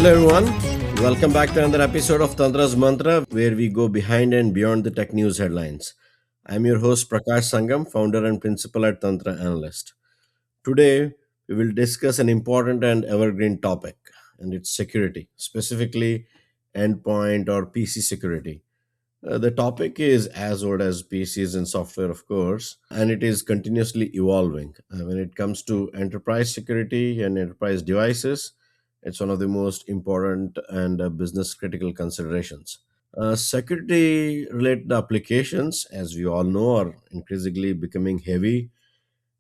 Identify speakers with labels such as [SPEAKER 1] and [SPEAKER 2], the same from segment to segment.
[SPEAKER 1] Hello everyone, welcome back to another episode of Tantra's Mantra where we go behind and beyond the tech news headlines. I'm your host Prakash Sangam, founder and principal at Tantra Analyst. Today we will discuss an important and evergreen topic and it's security, specifically endpoint or PC security. The topic is as old as PCs and software, of course, and it is continuously evolving. When it comes to enterprise security and enterprise devices, it's one of the most important and business critical considerations. Security related applications, as we all know, are increasingly becoming heavy,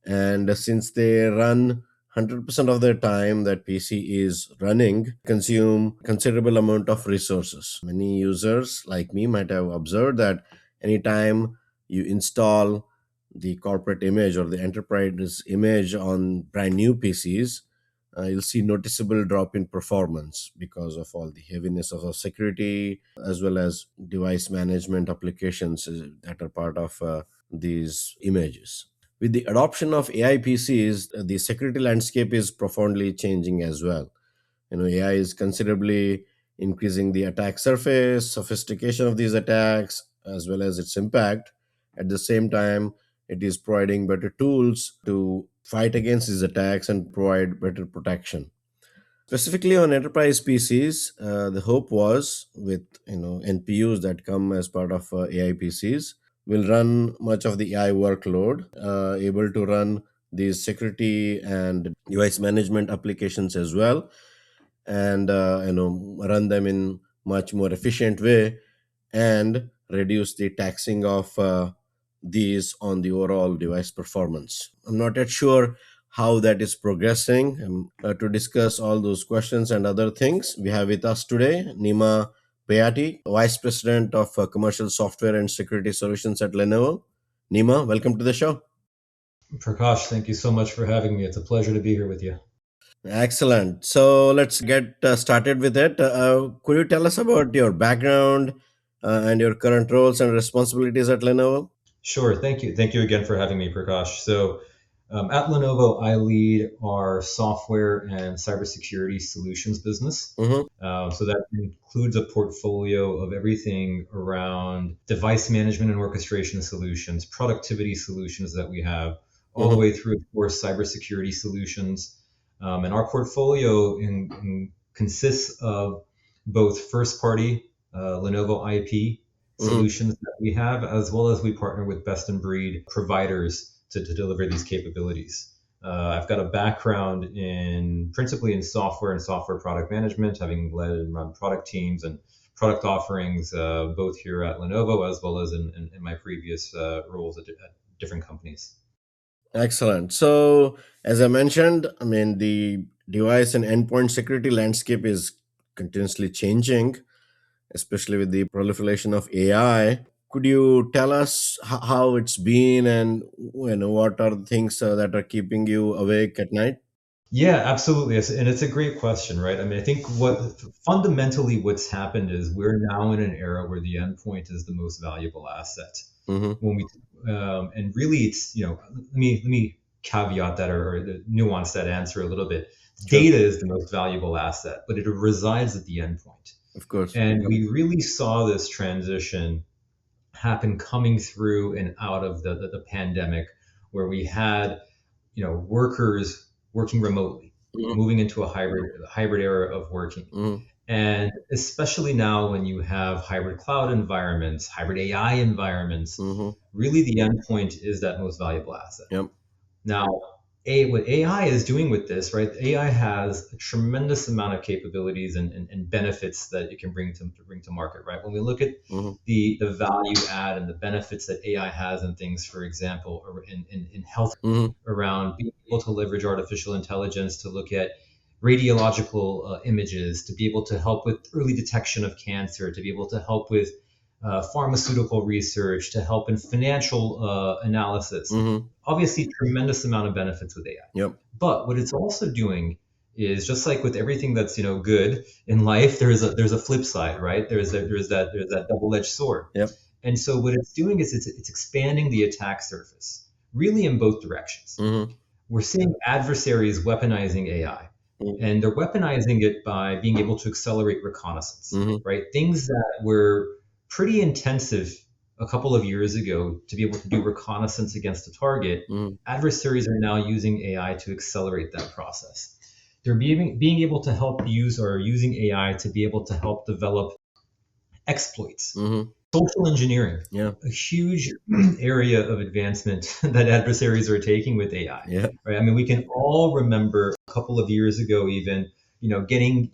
[SPEAKER 1] and since they run 100% of their time that PC is running, consume considerable amount of resources. Many users like me might have observed that anytime you install the corporate image or the enterprise image on brand new PCs, you'll see noticeable drop in performance because of all the heaviness of security as well as device management applications that are part of these images. With the adoption of AIPCs, the security landscape is profoundly changing as well. AI is considerably increasing the attack surface, sophistication of these attacks, as well as its impact. At the same time, it is providing better tools to fight against these attacks and provide better protection. Specifically on enterprise PCs, the hope was with NPUs that come as part of AIPCs will run much of the AI workload, able to run these security and device management applications as well, and run them in much more efficient way and reduce the taxing of these on the overall device performance. I'm not yet sure how that is progressing. To discuss all those questions and other things, we have with us today Nima Baiati, Vice President of Commercial Software and Security Solutions at Lenovo. Nima, welcome to the show.
[SPEAKER 2] Prakash, thank you so much for having me. It's a pleasure to be here with you.
[SPEAKER 1] Excellent. So let's get started with it. Could you tell us about your background and your current roles and responsibilities at Lenovo?
[SPEAKER 2] Sure. Thank you. Thank you again for having me, Prakash. At Lenovo, I lead our software and cybersecurity solutions business.
[SPEAKER 1] Mm-hmm.
[SPEAKER 2] So that includes a portfolio of everything around device management and orchestration solutions, productivity solutions that we have, all the
[SPEAKER 1] Mm-hmm.
[SPEAKER 2] way through, of course, cybersecurity solutions. And our portfolio consists of both first-party Lenovo IP
[SPEAKER 1] Mm-hmm.
[SPEAKER 2] solutions that we have, as well as we partner with best in breed providers to deliver these capabilities. I've got a background in principally in software and software product management, having led and run product teams and product offerings, both here at Lenovo as well as in my previous roles at different companies.
[SPEAKER 1] Excellent. So, as I mentioned, the device and endpoint security landscape is continuously changing, especially with the proliferation of AI. Could you tell us how it's been and what are the things that are keeping you awake at night?
[SPEAKER 2] Yeah, absolutely. And it's a great question, right? I mean, I think what's happened is we're now in an era where the endpoint is the most valuable asset.
[SPEAKER 1] Mm-hmm.
[SPEAKER 2] When we and really, it's let me caveat that or nuance that answer a little bit.
[SPEAKER 1] Sure.
[SPEAKER 2] Data is the most valuable asset, but it resides at the endpoint.
[SPEAKER 1] Of course.
[SPEAKER 2] And
[SPEAKER 1] Yep.
[SPEAKER 2] we really saw this transition happen coming through and out of the pandemic, where we had workers working remotely,
[SPEAKER 1] Mhm.
[SPEAKER 2] moving into a hybrid era of working.
[SPEAKER 1] Mhm.
[SPEAKER 2] And especially now when you have hybrid cloud environments, hybrid AI environments,
[SPEAKER 1] Mhm.
[SPEAKER 2] really the endpoint is that most valuable asset.
[SPEAKER 1] Yep.
[SPEAKER 2] Now, what AI is doing with this, right? AI has a tremendous amount of capabilities and benefits that it can bring to market, right? When we look at
[SPEAKER 1] Mhm.
[SPEAKER 2] the value add and the benefits that AI has in things, for example, or in health,
[SPEAKER 1] Mhm.
[SPEAKER 2] around being able to leverage artificial intelligence to look at radiological images, to be able to help with early detection of cancer, to be able to help with pharmaceutical research, to help in financial analysis.
[SPEAKER 1] Mhm.
[SPEAKER 2] Obviously, tremendous amount of benefits with AI.
[SPEAKER 1] Yep.
[SPEAKER 2] But what it's also doing is just like with everything that's good in life, there's a flip side, right? There's that double-edged sword.
[SPEAKER 1] Yep.
[SPEAKER 2] And so what it's doing is it's expanding the attack surface, really in both directions.
[SPEAKER 1] Mhm.
[SPEAKER 2] We're seeing adversaries weaponizing AI.
[SPEAKER 1] Mm-hmm.
[SPEAKER 2] And they're weaponizing it by being able to accelerate reconnaissance,
[SPEAKER 1] Mm-hmm.
[SPEAKER 2] right? Things that were pretty intensive a couple of years ago to be able to do reconnaissance against a target.
[SPEAKER 1] Mm-hmm.
[SPEAKER 2] Adversaries are now using AI to accelerate that process. They're being able to help use or using AI to be able to help develop exploits.
[SPEAKER 1] Mm-hmm.
[SPEAKER 2] Social engineering,
[SPEAKER 1] Yeah.
[SPEAKER 2] a huge area of advancement that adversaries are taking with AI.
[SPEAKER 1] Yeah.
[SPEAKER 2] Right? I mean, we can all remember a couple of years ago, even getting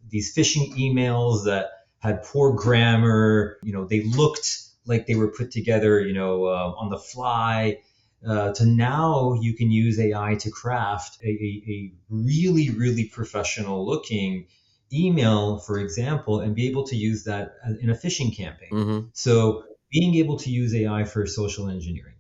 [SPEAKER 2] these phishing emails that had poor grammar. They looked like they were put together, on the fly. To now, you can use AI to craft a really, really professional looking email, for example, and be able to use that in a phishing campaign.
[SPEAKER 1] Mm-hmm.
[SPEAKER 2] So being able to use AI for social engineering.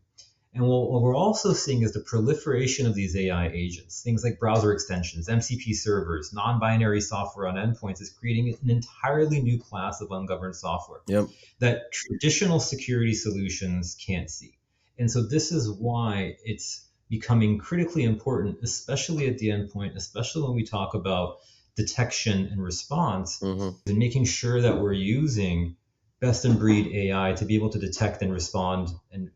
[SPEAKER 2] And what we're also seeing is the proliferation of these AI agents, things like browser extensions, MCP servers, non-binary software on endpoints is creating an entirely new class of ungoverned software
[SPEAKER 1] Yep.
[SPEAKER 2] that traditional security solutions can't see. And so this is why it's becoming critically important, especially at the endpoint, especially when we talk about detection and response,
[SPEAKER 1] Mm-hmm.
[SPEAKER 2] and making sure that we're using best in breed AI to be able to detect and respond, and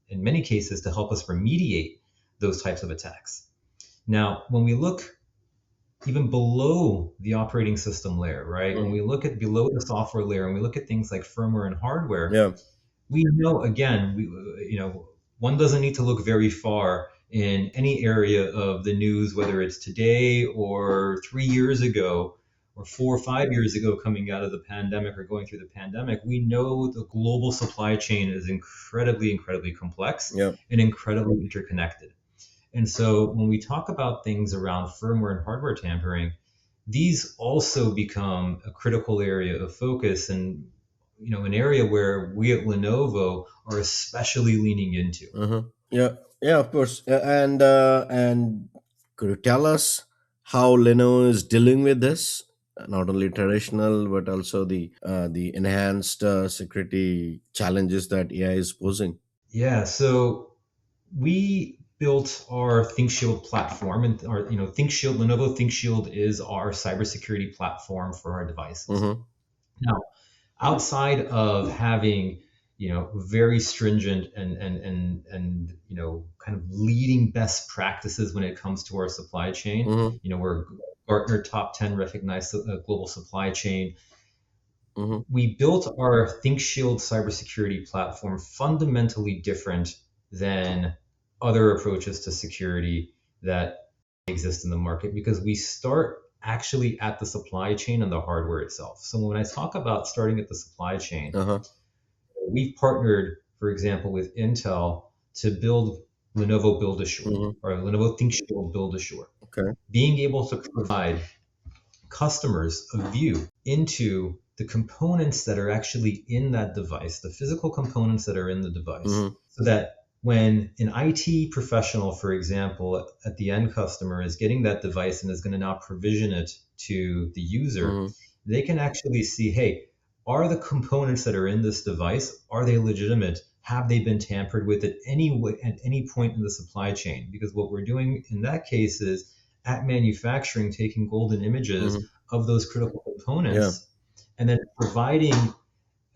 [SPEAKER 2] in many cases to help us remediate those types of attacks. Now, when we look even below the operating system layer, right? When
[SPEAKER 1] Mm-hmm.
[SPEAKER 2] we look at below the software layer and we look at things like firmware and hardware,
[SPEAKER 1] Yeah.
[SPEAKER 2] we know again, one doesn't need to look very far in any area of the news, whether it's today or 3 years ago or 4 or 5 years ago, coming out of the pandemic or going through the pandemic. We know the global supply chain is incredibly, incredibly complex
[SPEAKER 1] Yeah.
[SPEAKER 2] and incredibly interconnected. And so when we talk about things around firmware and hardware tampering, these also become a critical area of focus, and an area where we at Lenovo are especially leaning into.
[SPEAKER 1] Uh-huh. Yeah, yeah, of course. And could you tell us how Lenovo is dealing with this? Not only traditional, but also the enhanced security challenges that AI is posing.
[SPEAKER 2] Yeah, so we built our ThinkShield platform, and our ThinkShield Lenovo ThinkShield is our cybersecurity platform for our devices.
[SPEAKER 1] Mm-hmm.
[SPEAKER 2] Now, outside of having very stringent and kind of leading best practices when it comes to our supply chain,
[SPEAKER 1] Mm-hmm.
[SPEAKER 2] we're Gartner top 10 recognized global supply chain.
[SPEAKER 1] Mm-hmm.
[SPEAKER 2] We built our ThinkShield cybersecurity platform fundamentally different than other approaches to security that exist in the market, because we start actually at the supply chain and the hardware itself. So when I talk about starting at the supply chain,
[SPEAKER 1] Uh-huh.
[SPEAKER 2] we've partnered, for example, with Intel to build Lenovo Build Assure,
[SPEAKER 1] Mm-hmm.
[SPEAKER 2] or Lenovo ThinkShield Build Assure,
[SPEAKER 1] Okay.
[SPEAKER 2] being able to provide customers a view into the components that are actually in that device, the physical components that are in the device,
[SPEAKER 1] Mm-hmm.
[SPEAKER 2] so that when an IT professional, for example, at the end customer is getting that device and is going to now provision it to the user,
[SPEAKER 1] Mm-hmm.
[SPEAKER 2] they can actually see, hey, are the components that are in this device, are they legitimate? Have they been tampered with at any way, at any point in the supply chain? Because what we're doing in that case is at manufacturing, taking golden images
[SPEAKER 1] Mm-hmm.
[SPEAKER 2] of those critical
[SPEAKER 1] Yeah.
[SPEAKER 2] components and then providing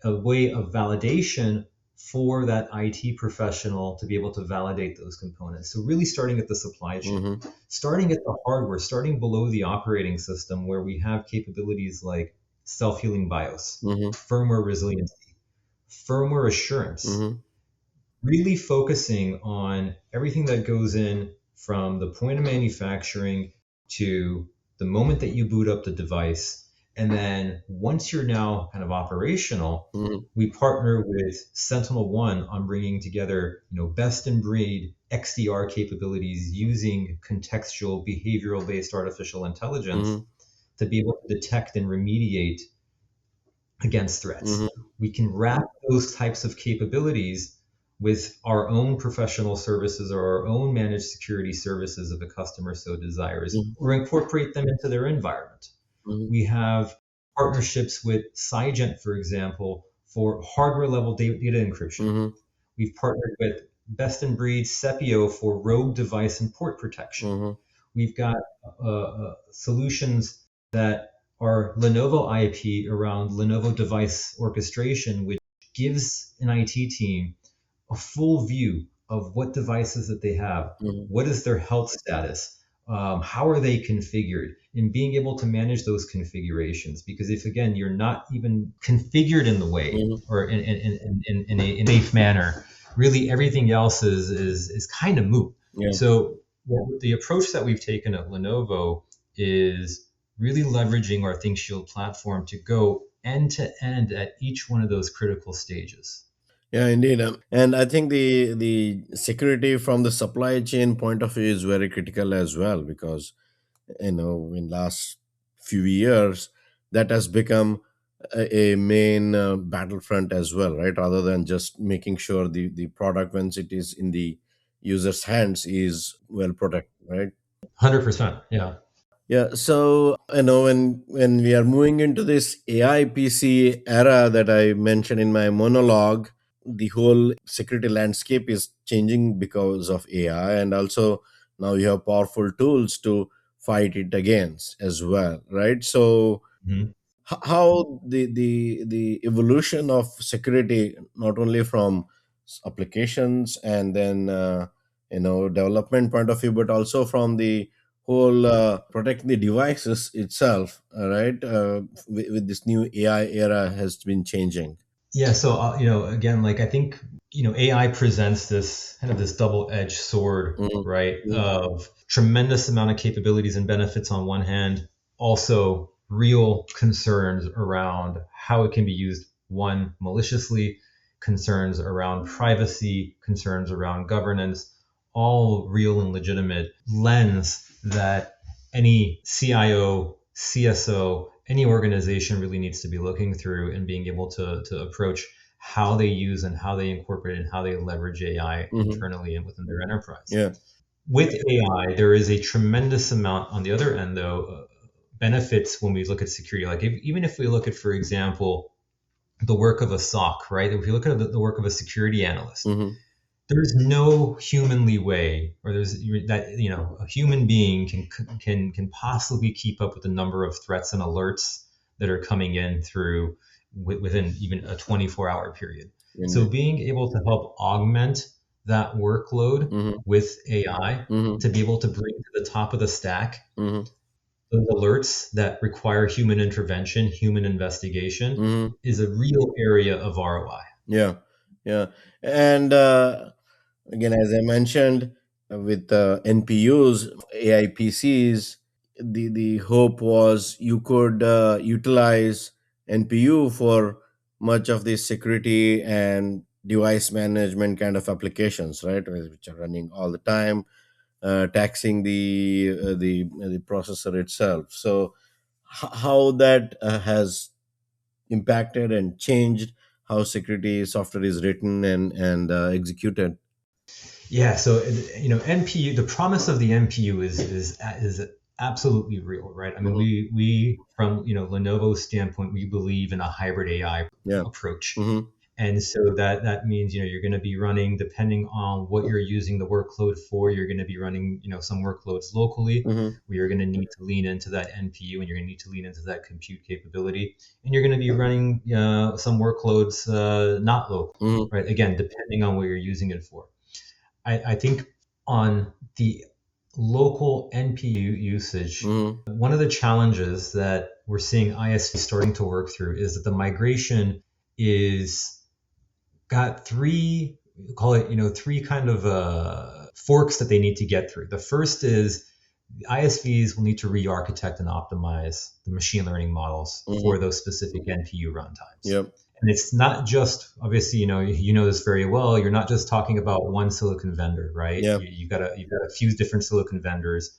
[SPEAKER 2] a way of validation for that IT professional to be able to validate those components. So really starting at the supply chain,
[SPEAKER 1] Mm-hmm.
[SPEAKER 2] starting at the hardware, starting below the operating system, where we have capabilities like self-healing BIOS,
[SPEAKER 1] Mm-hmm.
[SPEAKER 2] firmware resiliency, firmware assurance,
[SPEAKER 1] Mm-hmm.
[SPEAKER 2] really focusing on everything that goes in from the point of manufacturing to the moment that you boot up the device. And then once you're now kind of operational,
[SPEAKER 1] Mm-hmm.
[SPEAKER 2] we partner with Sentinel One on bringing together, best in breed XDR capabilities using contextual behavioral based artificial intelligence
[SPEAKER 1] Mm-hmm.
[SPEAKER 2] to be able to detect and remediate against threats.
[SPEAKER 1] Mm-hmm.
[SPEAKER 2] We can wrap those types of capabilities with our own professional services or our own managed security services if a customer so desires, or incorporate them into their environment.
[SPEAKER 1] Mm-hmm.
[SPEAKER 2] We have partnerships with Cygent, for example, for hardware level data encryption.
[SPEAKER 1] Mm-hmm.
[SPEAKER 2] We've partnered with best in breed Sepio for rogue device and port protection.
[SPEAKER 1] Mm-hmm.
[SPEAKER 2] We've got solutions that are Lenovo IP around Lenovo device orchestration, which gives an IT team a full view of what devices that they have,
[SPEAKER 1] Mhm.
[SPEAKER 2] what is their health status, how are they configured, and being able to manage those configurations. Because if again you're not even configured in the way
[SPEAKER 1] Mhm.
[SPEAKER 2] or in a safe manner, really everything else is kind of moot.
[SPEAKER 1] Yeah.
[SPEAKER 2] So the approach that we've taken at Lenovo is really leveraging our ThinkShield platform to go end to end at each one of those critical stages.
[SPEAKER 1] Yeah, indeed. And I think the security from the supply chain point of view is very critical as well, because in last few years that has become a main battlefront as well, right? Rather than just making sure the product, once it is in the user's hands, is well protected, right?
[SPEAKER 2] 100%. Yeah.
[SPEAKER 1] Yeah, so when we are moving into this AIPC era that I mentioned in my monologue, the whole security landscape is changing because of AI, and also now you have powerful tools to fight it against as well, right? So
[SPEAKER 2] Mhm.
[SPEAKER 1] how the evolution of security, not only from applications and then development point of view, but also from the whole protecting the devices itself, right? With this new AI era has been changing.
[SPEAKER 2] Yeah. So, again, like I think, AI presents this kind of this double-edged sword,
[SPEAKER 1] Mhm.
[SPEAKER 2] right?
[SPEAKER 1] Mhm.
[SPEAKER 2] Of tremendous amount of capabilities and benefits on one hand, also real concerns around how it can be used, one, maliciously, concerns around privacy, concerns around governance, all real and legitimate lens that any CIO, CSO, any organization really needs to be looking through and being able to approach how they use and how they incorporate and how they leverage AI
[SPEAKER 1] Mhm.
[SPEAKER 2] internally and within their enterprise.
[SPEAKER 1] Yeah.
[SPEAKER 2] With AI, there is a tremendous amount on the other end, though, benefits when we look at security. Like even if we look at, for example, the work of a SOC, right? If you look at the work of a security analyst,
[SPEAKER 1] Hmm.
[SPEAKER 2] there's no humanly way, or there's that a human being can possibly keep up with the number of threats and alerts that are coming in through within even a 24-hour period. So
[SPEAKER 1] Indeed.
[SPEAKER 2] being able to help augment that workload
[SPEAKER 1] Hmm.
[SPEAKER 2] with AI
[SPEAKER 1] Hmm.
[SPEAKER 2] to be able to bring to the top of the stack
[SPEAKER 1] Hmm.
[SPEAKER 2] those alerts that require human intervention, human investigation,
[SPEAKER 1] Hmm.
[SPEAKER 2] is a real area of ROI.
[SPEAKER 1] Yeah. Yeah. And again, as I mentioned, with NPUs, AIPCs, the hope was you could utilize NPU for much of the security and device management kind of applications, right? Which are running all the time, taxing the processor itself. So how that has impacted and changed how security software is written and executed.
[SPEAKER 2] Yeah, so NPU. The promise of the NPU is absolutely real, right? I mean,
[SPEAKER 1] Hmm.
[SPEAKER 2] we from Lenovo's standpoint, we believe in a hybrid AI
[SPEAKER 1] Yeah.
[SPEAKER 2] approach,
[SPEAKER 1] Hmm.
[SPEAKER 2] and so that means you're going to be running, depending on what you're using the workload for, you're going to be running some workloads locally,
[SPEAKER 1] Hmm.
[SPEAKER 2] where you're going to need to lean into that NPU, and you're going to need to lean into that compute capability, and you're going to be running some workloads not local,
[SPEAKER 1] Hmm.
[SPEAKER 2] right? Again, depending on what you're using it for. I think on the local NPU usage,
[SPEAKER 1] Hmm.
[SPEAKER 2] one of the challenges that we're seeing ISVs starting to work through is that the migration is got three, call it, three kind of forks that they need to get through. The first is the ISVs will need to re-architect and optimize the machine learning models
[SPEAKER 1] Hmm.
[SPEAKER 2] for those specific NPU runtimes.
[SPEAKER 1] Yep.
[SPEAKER 2] And it's not just, obviously, you know this very well. You're not just talking about one silicon vendor, right?
[SPEAKER 1] Yeah.
[SPEAKER 2] You've got a few different silicon vendors,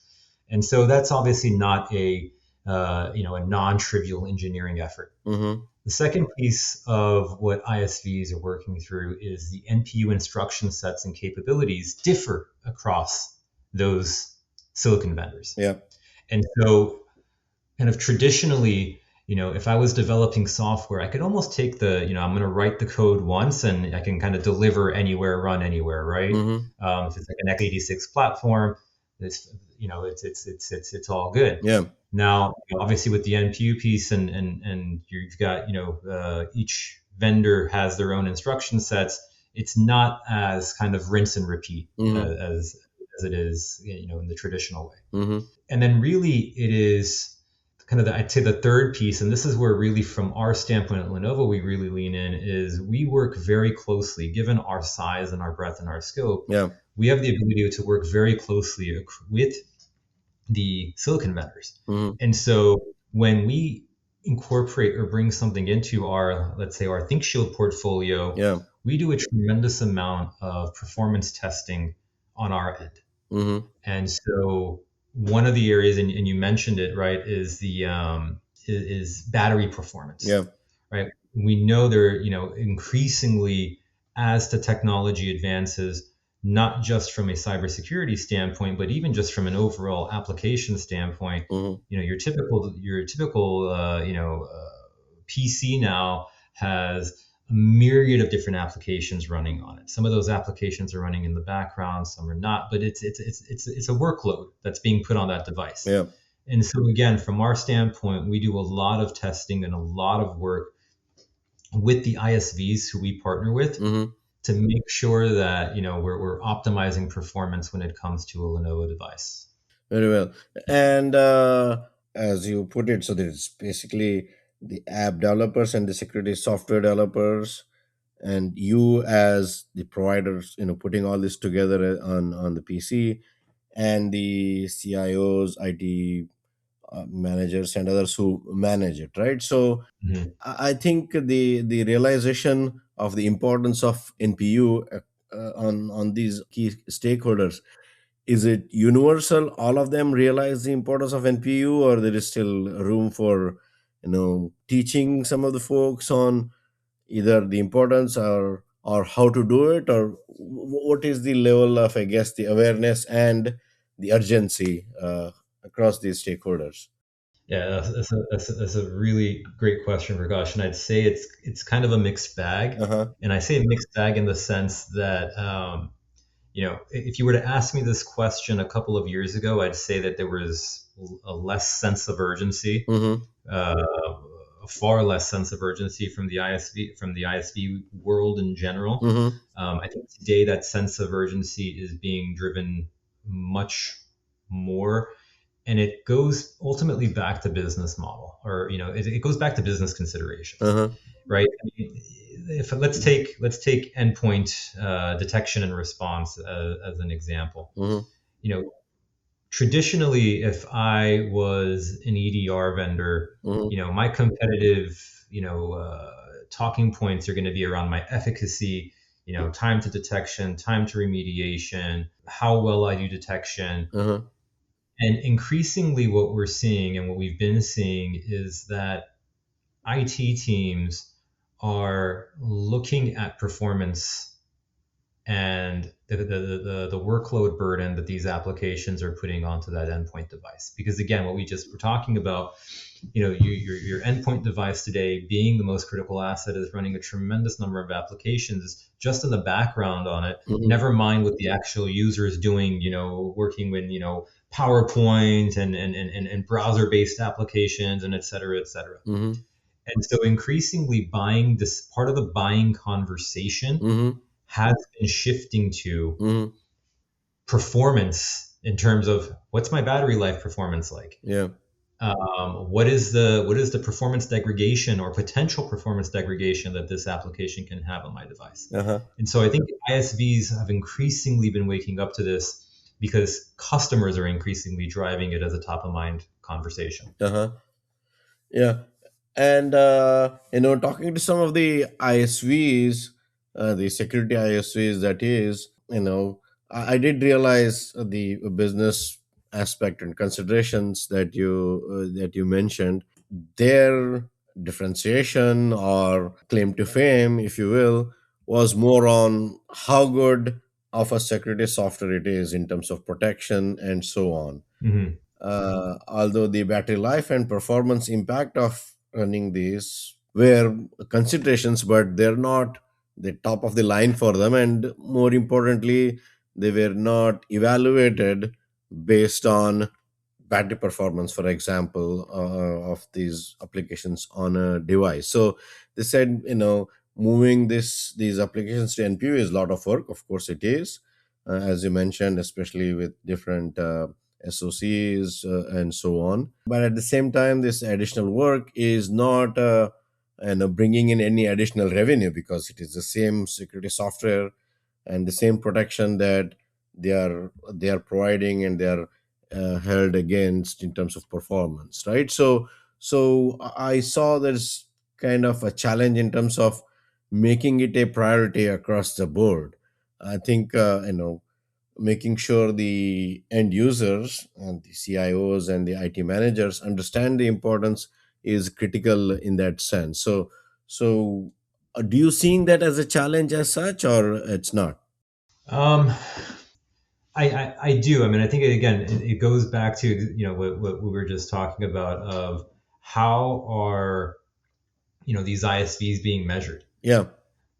[SPEAKER 2] and so that's obviously not a non-trivial engineering effort.
[SPEAKER 1] Hmm.
[SPEAKER 2] The second piece of what ISVs are working through is the NPU instruction sets and capabilities differ across those silicon vendors.
[SPEAKER 1] Yeah.
[SPEAKER 2] And so, kind of traditionally, if I was developing software, I could almost take I'm going to write the code once and I can kind of deliver anywhere, run anywhere, right?
[SPEAKER 1] Hmm.
[SPEAKER 2] If it's like an x86 platform, this, it's all good.
[SPEAKER 1] Yeah.
[SPEAKER 2] Now, obviously, with the NPU piece, and you've got each vendor has their own instruction sets. It's not as kind of rinse and repeat
[SPEAKER 1] Mm-hmm.
[SPEAKER 2] as it is in the traditional way.
[SPEAKER 1] Mm-hmm.
[SPEAKER 2] And then really it is kind of I'd say the third piece, and this is where really from our standpoint at Lenovo we really lean in, is we work very closely, given our size and our breadth and our scope.
[SPEAKER 1] Yeah.
[SPEAKER 2] We have the ability to work very closely with the silicon vendors.
[SPEAKER 1] Mm-hmm.
[SPEAKER 2] And so when we incorporate or bring something into our, let's say, our ThinkShield portfolio,
[SPEAKER 1] Yeah.
[SPEAKER 2] we do a tremendous amount of performance testing on our end.
[SPEAKER 1] Mm-hmm.
[SPEAKER 2] And so one of the areas, and you mentioned it, right, is the is battery performance,
[SPEAKER 1] Yeah.
[SPEAKER 2] right? We know there, increasingly as the technology advances, not just from a cybersecurity standpoint, but even just from an overall application standpoint,
[SPEAKER 1] Mm-hmm.
[SPEAKER 2] your typical PC now has a myriad of different applications running on it. Some of those applications are running in the background, some are not, but it's a workload that's being put on that device.
[SPEAKER 1] Yeah.
[SPEAKER 2] And so again, from our standpoint, we do a lot of testing and a lot of work with the ISVs who we partner with
[SPEAKER 1] Mm-hmm.
[SPEAKER 2] to make sure that we're optimizing performance when it comes to a Lenovo device.
[SPEAKER 1] Very well. And as you put it, so there's basically the app developers and the security software developers, and you as the providers, putting all this together on the PC, and the CIOs, IT managers, and others who manage it, right? So
[SPEAKER 2] Mhm.
[SPEAKER 1] I think the realization of the importance of NPU on these key stakeholders, is it universal? All of them realize the importance of NPU, or there is still room for teaching some of the folks on either the importance or how to do it, or what is the level of, I guess, the awareness and the urgency across these stakeholders?
[SPEAKER 2] Yeah, that's a really great question, Prakash. And I'd say it's kind of a mixed bag.
[SPEAKER 1] Uh-huh.
[SPEAKER 2] And I say mixed bag in the sense that if you were to ask me this question a couple of years ago, I'd say that there was a less sense of urgency,
[SPEAKER 1] Mm-hmm.
[SPEAKER 2] uh, a far less sense of urgency from the ISV world in general.
[SPEAKER 1] Mm-hmm.
[SPEAKER 2] I think today that sense of urgency is being driven much more, and it goes ultimately back to business model, or it goes back to business considerations,
[SPEAKER 1] Uh-huh.
[SPEAKER 2] right? I mean, if let's take endpoint detection and response as an example.
[SPEAKER 1] Mm-hmm.
[SPEAKER 2] you know Traditionally, if I was an EDR vendor,
[SPEAKER 1] Mm-hmm.
[SPEAKER 2] my competitive talking points are going to be around my efficacy, time to detection, time to remediation, how well I do detection.
[SPEAKER 1] Uh-huh.
[SPEAKER 2] And increasingly, what we're seeing and what we've been seeing is that IT teams are looking at performance and the workload burden that these applications are putting onto that endpoint device. Because again, what we just were talking about, your endpoint device today being the most critical asset is running a tremendous number of applications just in the background on it.
[SPEAKER 1] Mm-hmm.
[SPEAKER 2] Never mind what the actual user is doing, working with, PowerPoint and browser based applications and et cetera, et cetera.
[SPEAKER 1] Mm-hmm.
[SPEAKER 2] And so increasingly buying this part of the buying conversation
[SPEAKER 1] Mm-hmm.
[SPEAKER 2] has been shifting to
[SPEAKER 1] Mm-hmm.
[SPEAKER 2] performance in terms of what's my battery life performance like?
[SPEAKER 1] Yeah.
[SPEAKER 2] What is the performance degradation or potential performance degradation that this application can have on my device?
[SPEAKER 1] Uh-huh.
[SPEAKER 2] And so I think ISVs have increasingly been waking up to this because customers are increasingly driving it as a top of mind conversation.
[SPEAKER 1] Uh-huh. Yeah. And talking to some of the ISVs, the security ISVs, that is, I did realize the business aspect and considerations that you mentioned. Their differentiation or claim to fame, if you will, was more on how good of a security software it is in terms of protection and so on.
[SPEAKER 2] Hmm.
[SPEAKER 1] Although the battery life and performance impact of running these were considerations, but they're not the top of the line for them, and more importantly, they were not evaluated based on battery performance, for example, of these applications on a device. So they said, moving these applications to NPU is a lot of work. Of course, it is, as you mentioned, especially with different SOCs and so on. But at the same time, this additional work is not bringing in any additional revenue, because it is the same security software and the same protection that they are providing, and they are held against in terms of performance, right? So I saw there's kind of a challenge in terms of making it a priority across the board. I think making sure the end users and the CIOs and the IT managers understand the importance is critical in that sense. So do you seeing that as a challenge as such, or it's not?
[SPEAKER 2] Um, I do. I mean, I think again, it goes back to what we were just talking about of how are these ISVs being measured,
[SPEAKER 1] Yeah.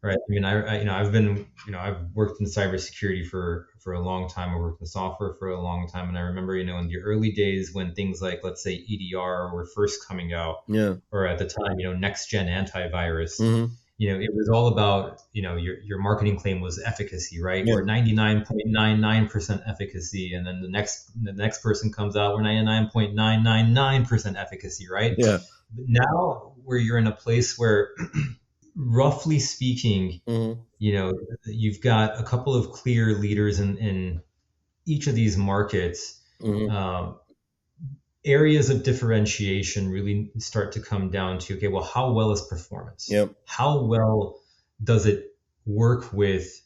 [SPEAKER 2] right? I mean, I've been I've worked in cybersecurity for a long time. I worked in software for a long time, and I remember in the early days when things like, let's say, EDR were first coming out,
[SPEAKER 1] Yeah.
[SPEAKER 2] or at the time next gen antivirus.
[SPEAKER 1] Hmm.
[SPEAKER 2] It was all about your marketing claim was efficacy, right?
[SPEAKER 1] Yeah.
[SPEAKER 2] We're 99.99% efficacy, and then the next person comes out, we're 99.999% efficacy, right?
[SPEAKER 1] Yeah.
[SPEAKER 2] But now where you're in a place where roughly speaking,
[SPEAKER 1] Hmm.
[SPEAKER 2] you've got a couple of clear leaders in each of these markets.
[SPEAKER 1] Hmm.
[SPEAKER 2] Um, Areas of differentiation really start to come down to, okay, well, how well is performance?
[SPEAKER 1] Yep.
[SPEAKER 2] How well does it work with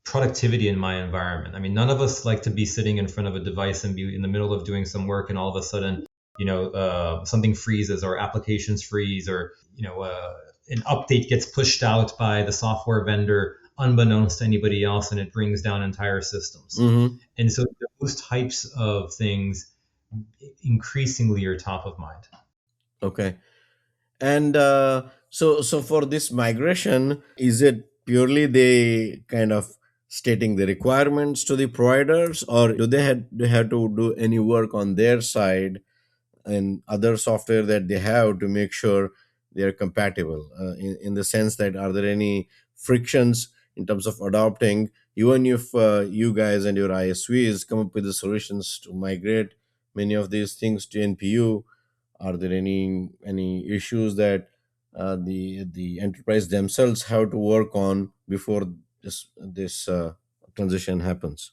[SPEAKER 2] productivity in my environment? I mean, none of us like to be sitting in front of a device and be in the middle of doing some work, and all of a sudden, something freezes or applications freeze, or an update gets pushed out by the software vendor unbeknownst to anybody else, and it brings down entire systems.
[SPEAKER 1] Hmm.
[SPEAKER 2] And so those types of things increasingly are top of mind.
[SPEAKER 1] Okay. And so for this migration, is it purely they kind of stating the requirements to the providers, or do they have to do any work on their side and other software that they have to make sure they are compatible, in the sense that are there any frictions in terms of adopting, even if you guys and your ISVs come up with the solutions to migrate many of these things to NPU? Are there any issues that the enterprise themselves have to work on before this transition happens?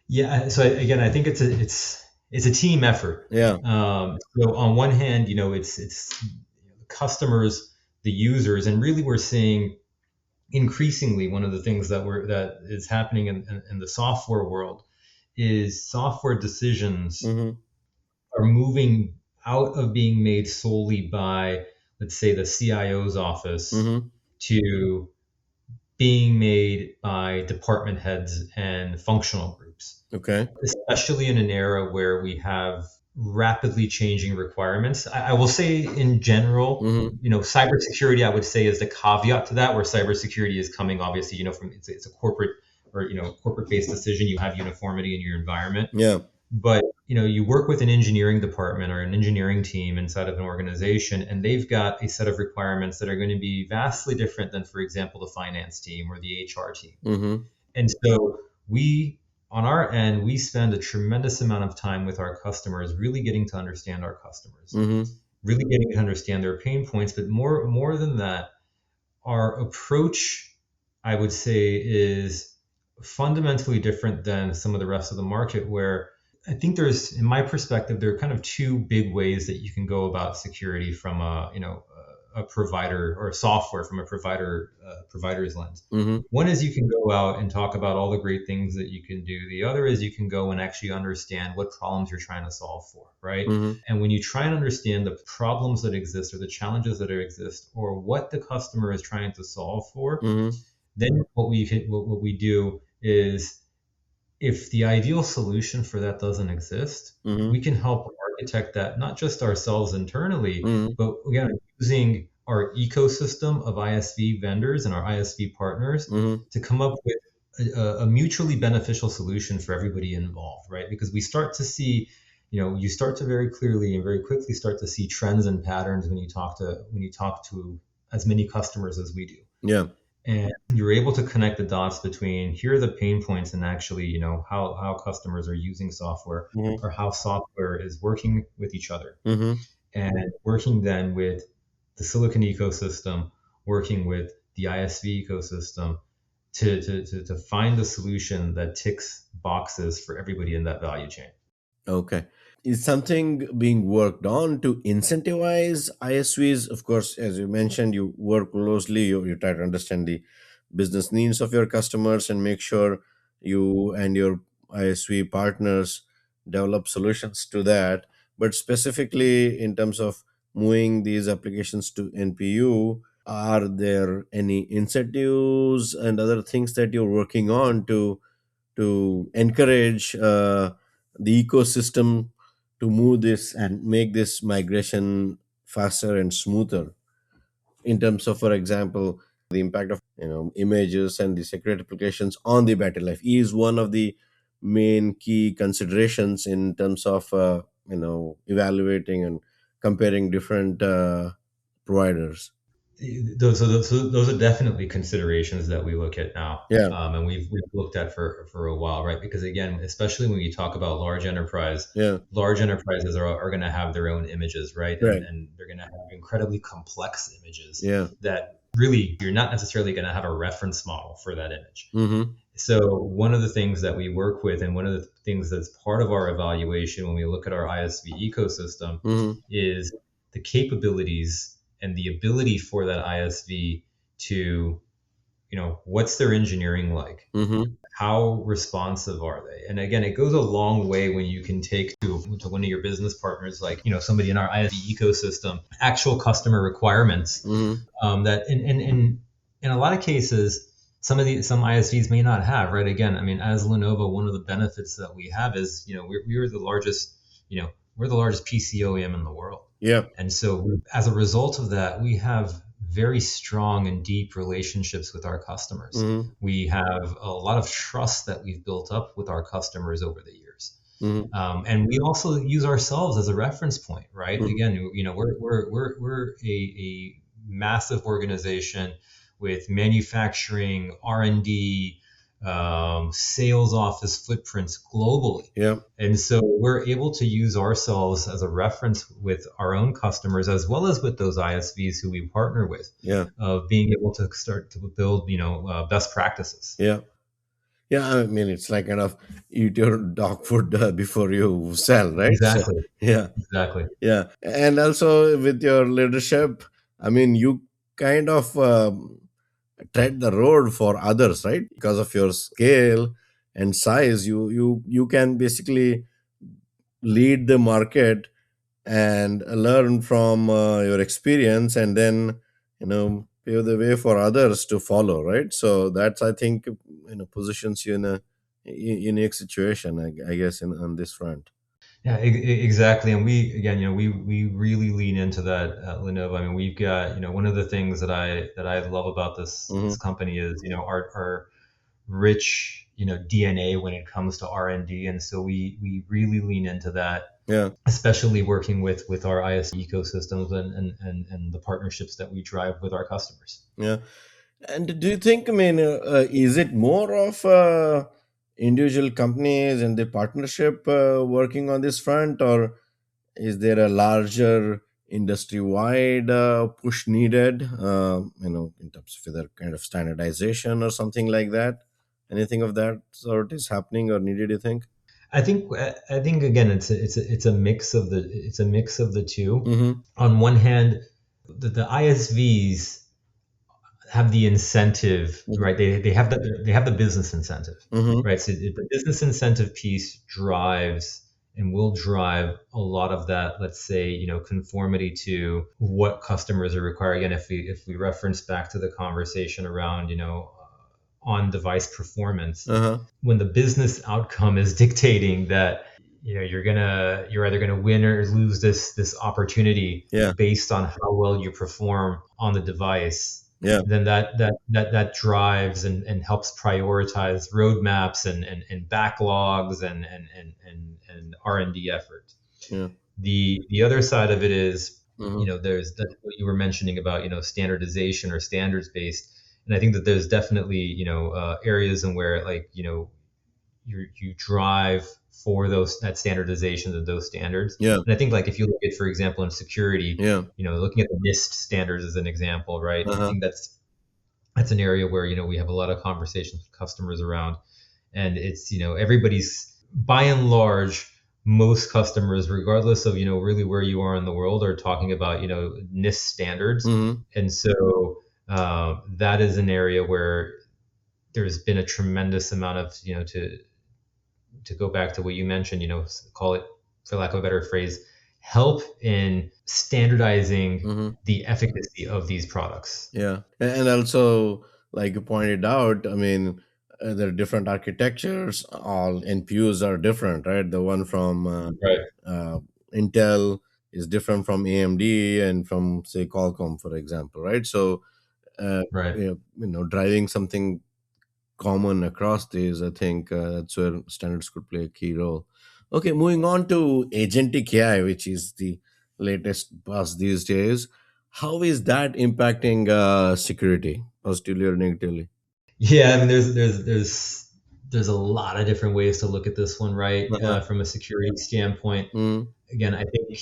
[SPEAKER 2] Yeah. So again, I think it's a team effort.
[SPEAKER 1] Yeah.
[SPEAKER 2] So on one hand, it's the customers, the users, and really we're seeing increasingly one of the things that is happening in the software world is software decisions
[SPEAKER 1] Mm-hmm.
[SPEAKER 2] are moving out of being made solely by, let's say, the CIO's office
[SPEAKER 1] Mm-hmm.
[SPEAKER 2] to being made by department heads and functional groups,
[SPEAKER 1] Okay.
[SPEAKER 2] especially in an era where we have rapidly changing requirements. I will say in general,
[SPEAKER 1] Mm-hmm.
[SPEAKER 2] cybersecurity, I would say, is the caveat to that, where cybersecurity is coming, obviously, from it's a corporate or corporate based decision. You have uniformity in your environment,
[SPEAKER 1] Yeah.
[SPEAKER 2] but you work with an engineering department or an engineering team inside of an organization, and they've got a set of requirements that are going to be vastly different than, for example, the finance team or the HR team.
[SPEAKER 1] Mm-hmm.
[SPEAKER 2] And so we, on our end, we spend a tremendous amount of time with our customers, really getting to understand our customers,
[SPEAKER 1] Mm-hmm.
[SPEAKER 2] really getting to understand their pain points. But more than that, our approach, I would say, is fundamentally different than some of the rest of the market, where I think there's, in my perspective, there are kind of two big ways that you can go about security from a provider, or software from a provider's lens.
[SPEAKER 1] Mm-hmm.
[SPEAKER 2] One is you can go out and talk about all the great things that you can do. The other is you can go and actually understand what problems you're trying to solve for, right?
[SPEAKER 1] Mm-hmm.
[SPEAKER 2] And when you try and understand the problems that exist or the challenges that exist or what the customer is trying to solve for,
[SPEAKER 1] Mm-hmm.
[SPEAKER 2] then what we do is, if the ideal solution for that doesn't exist,
[SPEAKER 1] Mm-hmm.
[SPEAKER 2] we can help architect that, not just ourselves internally,
[SPEAKER 1] Mm-hmm.
[SPEAKER 2] but again, using our ecosystem of ISV vendors and our ISV partners
[SPEAKER 1] Mm-hmm.
[SPEAKER 2] to come up with a mutually beneficial solution for everybody involved, right? Because we start to see, you start to very clearly and very quickly start to see trends and patterns when you talk to as many customers as we do,
[SPEAKER 1] Yeah.
[SPEAKER 2] and you're able to connect the dots between here are the pain points and actually, how customers are using software
[SPEAKER 1] Mm-hmm.
[SPEAKER 2] or how software is working with each other,
[SPEAKER 1] Mm-hmm.
[SPEAKER 2] and working then with the silicon ecosystem, working with the ISV ecosystem to find the solution that ticks boxes for everybody in that value chain.
[SPEAKER 1] Okay. Is something being worked on to incentivize ISVs? Of course, as you mentioned, you work closely, you try to understand the business needs of your customers and make sure you and your ISV partners develop solutions to that. But specifically, in terms of moving these applications to NPU, are there any incentives and other things that you're working on to encourage the ecosystem to move this and make this migration faster and smoother in terms of, for example, the impact of images and the security applications on the battery life is one of the main key considerations in terms of evaluating and comparing different providers.
[SPEAKER 2] Those are definitely considerations that we look at now,
[SPEAKER 1] Yeah.
[SPEAKER 2] and we've looked at for a while, right? Because again, especially when you talk about
[SPEAKER 1] Yeah.
[SPEAKER 2] large enterprises are going to have their own images, right?
[SPEAKER 1] Right.
[SPEAKER 2] And they're going to have incredibly complex images
[SPEAKER 1] Yeah.
[SPEAKER 2] that really you're not necessarily going to have a reference model for that image.
[SPEAKER 1] Mm-hmm.
[SPEAKER 2] So one of the things that we work with, and one of the things that's part of our evaluation when we look at our ISV ecosystem,
[SPEAKER 1] Mm-hmm.
[SPEAKER 2] is the capabilities and the ability for that ISV to, what's their engineering like?
[SPEAKER 1] Mm-hmm.
[SPEAKER 2] How responsive are they? And again, it goes a long way when you can take to one of your business partners, like, somebody in our ISV ecosystem, actual customer requirements,
[SPEAKER 1] Mm-hmm.
[SPEAKER 2] that in a lot of cases, some ISVs may not have, right? Again, I mean, as Lenovo, one of the benefits that we have is, we're the largest, we're the largest PC OEM in the world.
[SPEAKER 1] Yeah.
[SPEAKER 2] And so as a result of that, we have very strong and deep relationships with our customers.
[SPEAKER 1] Mm-hmm.
[SPEAKER 2] We have a lot of trust that we've built up with our customers over the years.
[SPEAKER 1] Mm-hmm.
[SPEAKER 2] And we also use ourselves as a reference point, right?
[SPEAKER 1] Mm-hmm.
[SPEAKER 2] Again, we're a massive organization with manufacturing, R&D, sales office footprints globally.
[SPEAKER 1] Yeah.
[SPEAKER 2] And so we're able to use ourselves as a reference with our own customers as well as with those ISVs who we partner with,
[SPEAKER 1] Yeah.
[SPEAKER 2] of being able to start to build, best practices.
[SPEAKER 1] Yeah. Yeah, I mean, it's like kind of eat your dog food before you sell, right? So,
[SPEAKER 2] Exactly.
[SPEAKER 1] yeah,
[SPEAKER 2] Exactly.
[SPEAKER 1] yeah. And also with your leadership, I mean, you kind of tread the road for others, right? Because of your scale and size, you can basically lead the market and learn from your experience, and then pave the way for others to follow, right? So that's, I think, positions you in a unique situation, I guess, on this front.
[SPEAKER 2] Yeah, exactly. And we, again, we really lean into that at Lenovo. I mean, we've got, one of the things that I love about this
[SPEAKER 1] Hmm.
[SPEAKER 2] company is, our rich, DNA when it comes to R&D. And so we really lean into that,
[SPEAKER 1] Yeah.
[SPEAKER 2] especially working with our ISV ecosystems and the partnerships that we drive with our customers.
[SPEAKER 1] Yeah. And do you think, I mean, is it more of individual companies and the partnership working on this front, or is there a larger industry-wide push needed, in terms of either kind of standardization or something like that? Anything of that sort is happening or needed, you think?
[SPEAKER 2] I think again, it's a mix of the two.
[SPEAKER 1] Mm-hmm.
[SPEAKER 2] On one hand, the ISVs have the incentive, right? They have the business incentive,
[SPEAKER 1] Mm-hmm.
[SPEAKER 2] right? So the business incentive piece drives and will drive a lot of that. Let's say, conformity to what customers are requiring. Again, if we reference back to the conversation around, on device performance,
[SPEAKER 1] Uh-huh.
[SPEAKER 2] when the business outcome is dictating that, you're either gonna win or lose this opportunity
[SPEAKER 1] Yeah.
[SPEAKER 2] based on how well you perform on the device,
[SPEAKER 1] Yeah.
[SPEAKER 2] then that drives and helps prioritize roadmaps and backlogs and R&D effort.
[SPEAKER 1] Yeah.
[SPEAKER 2] The other side of it is,
[SPEAKER 1] Mm-hmm.
[SPEAKER 2] there's what you were mentioning about, standardization or standards based, and I think that there's definitely, areas in where, like, you drive for those that standardization of those standards.
[SPEAKER 1] Yeah.
[SPEAKER 2] And I think, like, if you look at, for example, in security,
[SPEAKER 1] Yeah.
[SPEAKER 2] looking at the NIST standards as an example, right? I
[SPEAKER 1] Uh-huh.
[SPEAKER 2] think that's an area where, we have a lot of conversations with customers around, and it's, everybody's, by and large, most customers, regardless of, really where you are in the world, are talking about, NIST standards.
[SPEAKER 1] Mm-hmm.
[SPEAKER 2] And so that is an area where there's been a tremendous amount of, to go back to what you mentioned, call it, for lack of a better phrase, help in standardizing
[SPEAKER 1] Mm-hmm.
[SPEAKER 2] the efficacy of these products.
[SPEAKER 1] Yeah. And also, like you pointed out, I mean, there are different architectures. All NPUs are different, right? The one from
[SPEAKER 2] Right.
[SPEAKER 1] uh, Intel is different from AMD and from, say, Qualcomm, for example, right? So,
[SPEAKER 2] Right.
[SPEAKER 1] driving something common across these, I think that's where standards could play a key role. Okay, moving on to agentic AI, which is the latest buzz these days. How is that impacting security, positively or negatively?
[SPEAKER 2] Yeah, I mean, there's a lot of different ways to look at this one, right?
[SPEAKER 1] Uh-huh.
[SPEAKER 2] From a security standpoint.
[SPEAKER 1] Mm-hmm.
[SPEAKER 2] Again, I think,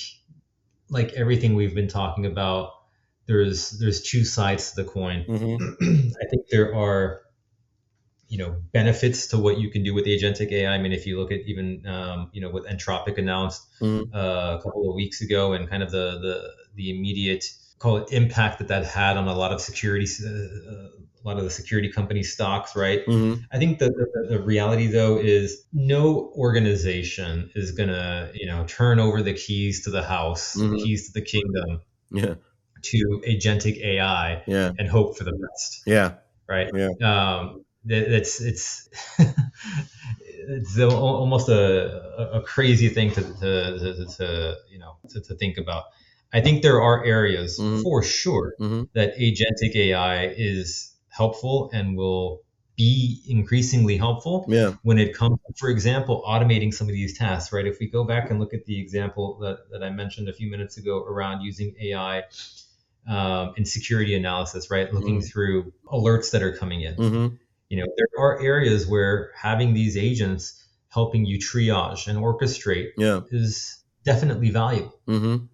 [SPEAKER 2] like everything we've been talking about, there's two sides to the coin.
[SPEAKER 1] Mm-hmm.
[SPEAKER 2] I think there are, benefits to what you can do with agentic AI. I mean, if you look at even, what Anthropic announced
[SPEAKER 1] Mm-hmm.
[SPEAKER 2] a couple of weeks ago, and kind of the immediate, call it, impact that had on a lot of security, a lot of the security company stocks, right?
[SPEAKER 1] Mm-hmm.
[SPEAKER 2] I think that the reality, though, is no organization is gonna, turn over the keys to the house, the
[SPEAKER 1] Mm-hmm.
[SPEAKER 2] keys to the kingdom,
[SPEAKER 1] Yeah.
[SPEAKER 2] to agentic AI
[SPEAKER 1] Yeah.
[SPEAKER 2] and hope for the best,
[SPEAKER 1] Yeah.
[SPEAKER 2] right?
[SPEAKER 1] Yeah.
[SPEAKER 2] It's it's almost a crazy thing to think about. I think there are areas
[SPEAKER 1] Mm-hmm.
[SPEAKER 2] for sure
[SPEAKER 1] Mm-hmm.
[SPEAKER 2] that agentic AI is helpful and will be increasingly helpful
[SPEAKER 1] Yeah.
[SPEAKER 2] when it comes to, for example, automating some of these tasks, right? If we go back and look at the example that I mentioned a few minutes ago around using AI in security analysis, right? Looking
[SPEAKER 1] Mm-hmm.
[SPEAKER 2] through alerts that are coming in.
[SPEAKER 1] Mm-hmm.
[SPEAKER 2] There are areas where having these agents helping you triage and orchestrate
[SPEAKER 1] Yeah.
[SPEAKER 2] is definitely valuable.
[SPEAKER 1] Mm-hmm.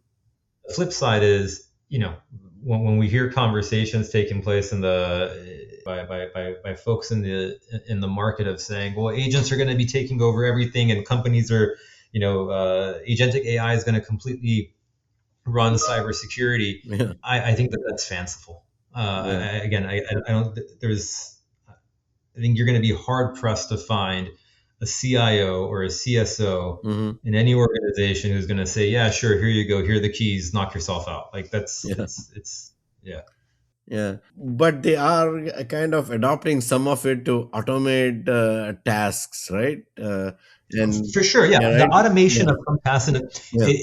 [SPEAKER 2] The flip side is, when we hear conversations taking place in the by folks in the market of saying, well, agents are going to be taking over everything, and companies are, agentic AI is going to completely run cybersecurity.
[SPEAKER 1] Yeah.
[SPEAKER 2] I think that that's fanciful.
[SPEAKER 1] Yeah.
[SPEAKER 2] Again, I don't. I think you're going to be hard pressed to find a CIO or a CSO
[SPEAKER 1] Mm-hmm.
[SPEAKER 2] in any organization who's going to say, "Yeah, sure, here you go, here are the keys, knock yourself out." Like, that's
[SPEAKER 1] Yeah.
[SPEAKER 2] it's yeah.
[SPEAKER 1] Yeah, but they are kind of adopting some of it to automate tasks, right? And
[SPEAKER 2] For sure, yeah.
[SPEAKER 1] yeah,
[SPEAKER 2] The
[SPEAKER 1] right.
[SPEAKER 2] automation
[SPEAKER 1] Yeah,
[SPEAKER 2] of some tasks, and
[SPEAKER 1] yeah.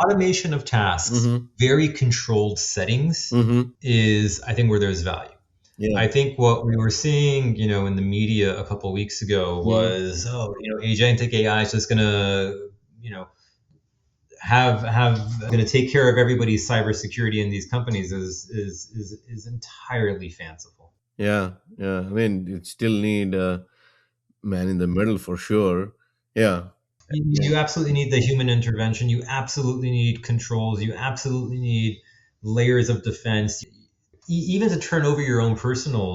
[SPEAKER 2] automation of tasks,
[SPEAKER 1] Mm-hmm.
[SPEAKER 2] very controlled settings,
[SPEAKER 1] Mm-hmm.
[SPEAKER 2] is, I think, where there's value.
[SPEAKER 1] Yeah.
[SPEAKER 2] I think what we were seeing, in the media a couple of weeks ago
[SPEAKER 1] Mm-hmm.
[SPEAKER 2] was, oh, agentic AI is just gonna, you know, have going to take care of everybody's cybersecurity in these companies is entirely fanciful.
[SPEAKER 1] Yeah. Yeah. I mean, you still need a man in the middle for sure. Yeah. Yeah.
[SPEAKER 2] You absolutely need the human intervention. You absolutely need controls. You absolutely need layers of defense, even to turn over your own personal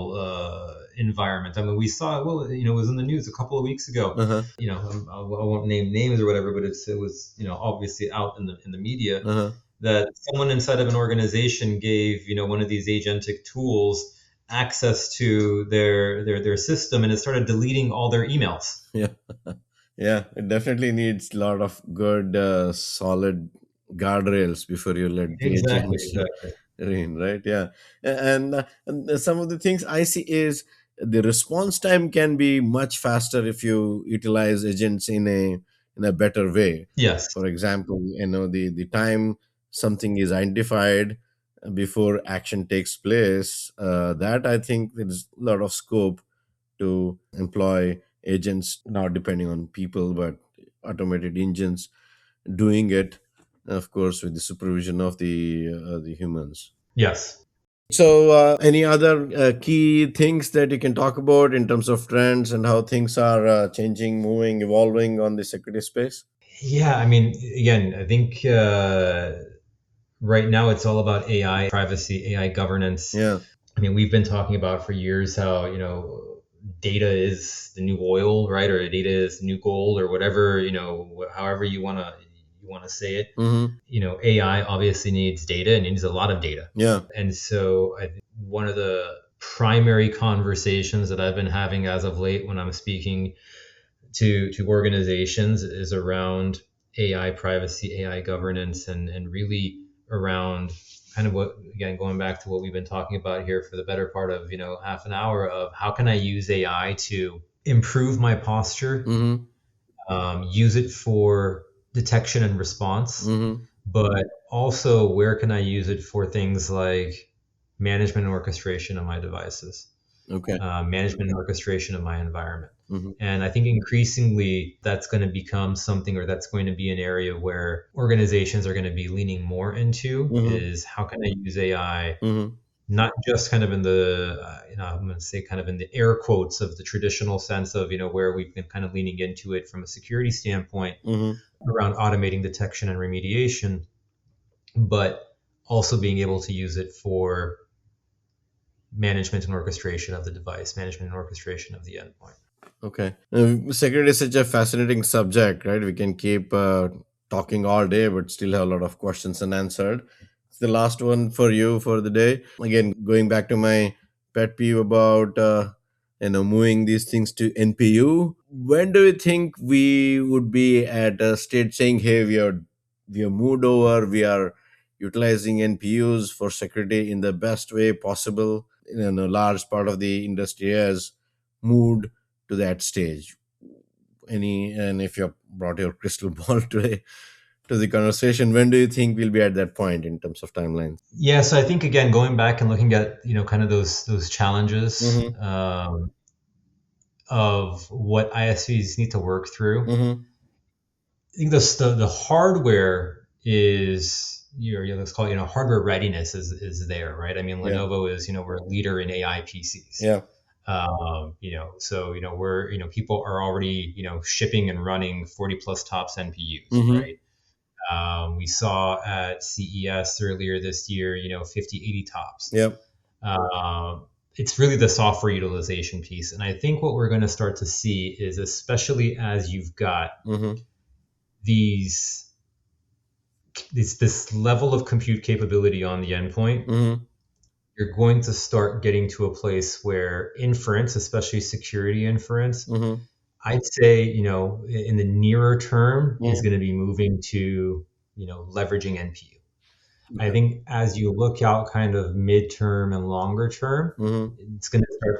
[SPEAKER 2] environment. I mean, we saw, well, it was in the news a couple of weeks ago.
[SPEAKER 1] Uh-huh.
[SPEAKER 2] I won't name names or whatever, but it was, obviously out in the media,
[SPEAKER 1] Uh-huh.
[SPEAKER 2] that someone inside of an organization gave, one of these agentic tools access to their system, and it started deleting all their emails.
[SPEAKER 1] Yeah. Yeah. It definitely needs a lot of good, solid guardrails before you let the
[SPEAKER 2] Exactly,
[SPEAKER 1] agents
[SPEAKER 2] exactly.
[SPEAKER 1] in, right? Yeah. And some of the things I see is the response time can be much faster if you utilize agents in a better way.
[SPEAKER 2] Yes.
[SPEAKER 1] For example, the time something is identified, before action takes place, that I think there's a lot of scope to employ agents, not depending on people, but automated engines doing it, of course, with the supervision of the humans.
[SPEAKER 2] Yes.
[SPEAKER 1] So, any other key things that you can talk about in terms of trends and how things are changing, moving, evolving on the security space?
[SPEAKER 2] Yeah, I mean, again, I think right now it's all about AI privacy, AI governance.
[SPEAKER 1] Yeah.
[SPEAKER 2] I mean, we've been talking about for years how, data is the new oil, right? Or data is the new gold or whatever, however you want to say it.
[SPEAKER 1] Mm-hmm.
[SPEAKER 2] AI obviously needs data and it needs a lot of data.
[SPEAKER 1] Yeah.
[SPEAKER 2] And so I think one of the primary conversations that I've been having as of late when I'm speaking to organizations is around AI privacy, AI governance, and really around kind of what, again, going back to what we've been talking about here for the better part of half an hour, of how can I use AI to improve my posture,
[SPEAKER 1] Mm-hmm.
[SPEAKER 2] use it for detection and response,
[SPEAKER 1] Mm-hmm.
[SPEAKER 2] but also where can I use it for things like management and orchestration of my devices,
[SPEAKER 1] Okay.
[SPEAKER 2] management and orchestration of my environment.
[SPEAKER 1] Mm-hmm.
[SPEAKER 2] And I think increasingly that's going to become something, or that's going to be an area where organizations are going to be leaning more into,
[SPEAKER 1] Mm-hmm.
[SPEAKER 2] is how can I use AI,
[SPEAKER 1] Mm-hmm.
[SPEAKER 2] not just kind of in the, I'm going to say kind of in the air quotes of the traditional sense of, where we've been kind of leaning into it from a security standpoint
[SPEAKER 1] Mm-hmm.
[SPEAKER 2] around automating detection and remediation, but also being able to use it for management and orchestration of the device, management and orchestration of the endpoint.
[SPEAKER 1] Okay. Security is such a fascinating subject, right? We can keep talking all day, but still have a lot of questions unanswered. It's the last one for you for the day. Again, going back to my pet peeve about moving these things to NPU. When do you think we would be at a state saying, "Hey, we are moved over. We are utilizing NPUs for security in the best way possible." A large part of the industry has moved to that stage. Any, and if you brought your crystal ball today to the conversation, when do you think we'll be at that point in terms of timelines?
[SPEAKER 2] Yeah, so I think, again, going back and looking at kind of those challenges,
[SPEAKER 1] Mm-hmm.
[SPEAKER 2] of what ISVs need to work through.
[SPEAKER 1] Mm-hmm.
[SPEAKER 2] I think the hardware is, let's call it, hardware readiness is there, right? I mean,
[SPEAKER 1] Yeah.
[SPEAKER 2] Lenovo is, we're a leader in AIPCs.
[SPEAKER 1] Yeah.
[SPEAKER 2] So we're, people are already shipping and running 40 plus tops NPUs,
[SPEAKER 1] Mm-hmm.
[SPEAKER 2] right? We saw at CES earlier this year, 50, 80 tops.
[SPEAKER 1] Yep.
[SPEAKER 2] It's really the software utilization piece. And I think what we're going to start to see is, especially as you've got
[SPEAKER 1] Mm-hmm.
[SPEAKER 2] these, this level of compute capability on the endpoint,
[SPEAKER 1] Mm-hmm.
[SPEAKER 2] you're going to start getting to a place where inference, especially security inference,
[SPEAKER 1] Mm-hmm.
[SPEAKER 2] I'd say, in the nearer term, is
[SPEAKER 1] Mm-hmm.
[SPEAKER 2] going to be moving to, leveraging NPU. I
[SPEAKER 1] Okay.
[SPEAKER 2] think as you look out kind of midterm and longer term,
[SPEAKER 1] Mm-hmm.
[SPEAKER 2] it's going to start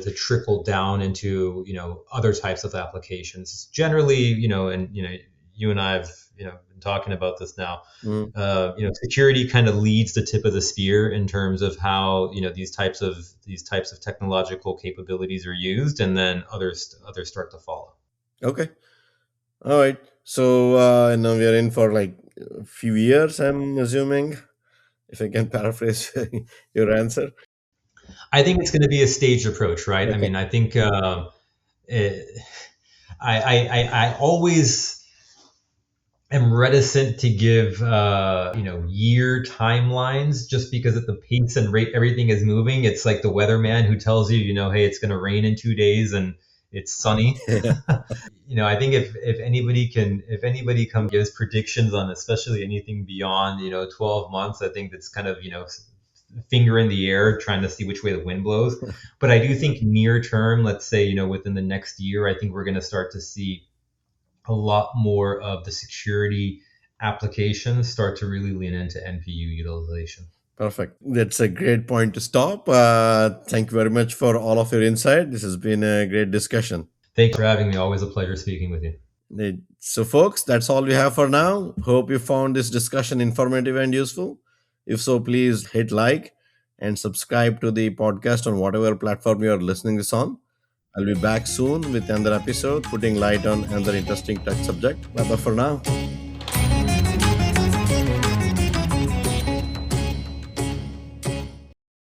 [SPEAKER 2] to trickle down into, other types of applications. Generally, and, you and I have, been talking about this now.
[SPEAKER 1] Mm-hmm.
[SPEAKER 2] Security kind of leads the tip of the spear in terms of how, these types of technological capabilities are used, and then others start to follow.
[SPEAKER 1] Okay. All right. So now we are in for like a few years, I'm assuming, if I can paraphrase your answer.
[SPEAKER 2] I think it's going to be a staged approach, right? I
[SPEAKER 1] Okay.
[SPEAKER 2] mean, I think it, I always am reticent to give year timelines, just because at the pace and rate everything is moving. It's like the weatherman who tells you, hey, it's going to rain in 2 days and it's sunny.
[SPEAKER 1] Yeah.
[SPEAKER 2] I think if anybody come gives predictions on especially anything beyond 12 months, I think that's kind of finger in the air trying to see which way the wind blows. But I do think near term, let's say within the next year, I think we're going to start to see a lot more of the security applications start to really lean into NPU utilization.
[SPEAKER 1] Perfect. That's a great point to stop. Thank you very much for all of your insight. This has been a great discussion.
[SPEAKER 2] Thanks for having me. Always a pleasure speaking with you.
[SPEAKER 1] So, folks, that's all we have for now. Hope you found this discussion informative and useful. If so, please hit like and subscribe to the podcast on whatever platform you are listening this on. I'll be back soon with another episode, putting light on another interesting tech subject. Bye bye for now.